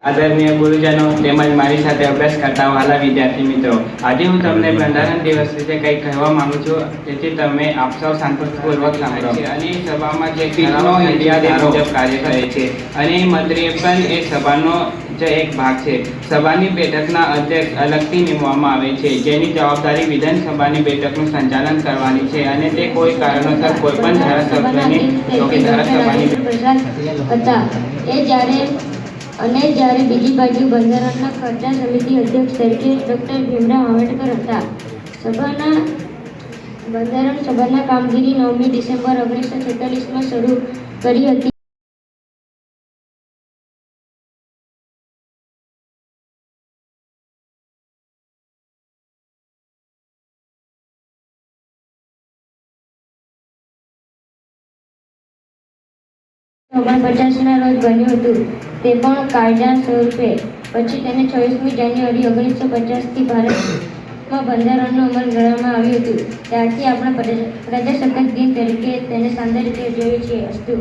આદરણીય ગુરુજનો તેમજ મારી સાથે અભ્યાસ કરતા વહાલા વિદ્યાર્થી મિત્રો, આજે હું તમને બંધારણ દિવસ વિશે કંઈક કહેવા માંગુ છું, જેથી તમે આપ સૌ શાંતિપૂર્વક સાંભળો. અને સભામાં જે ઠરાવો મર્યાદા મુજબ કાર્ય કરે છે અને મંત્રીએ પણ એ સભાનો જ એક ભાગ છે. સભાની બેઠકના અધ્યક્ષ અલગથી નિમવામાં આવે છે, જેની જવાબદારી વિધાનસભાની બેઠકનું સંચાલન કરવાની છે અને તે કોઈ કારણોસર કોઈ પણ ધારાસભ્યની જ્યારે બીજી બાજુ બંધારણના ખર્ચા સમિતિ અધ્યક્ષ તરીકે ડૉક્ટર ભીમરાવ આંબેડકર હતા. બંધારણ સભાના કામગીરી 9મી ડિસેમ્બર 1946માં શરૂ કરી હતી. ઓગણપચાસ રોજ બન્યું હતું, તે પણ કાયદા સ્વરૂપે. પછી તેને 26મી જાન્યુઆરી 1950થી ભારતમાં બંધારણનો અમલ કરવામાં આવ્યું હતું. ત્યારથી આપણે પ્રજાસત્તાક દિન તરીકે તેને શાનદાર રીતે ઉજવીએ છીએ. અસ્તુ.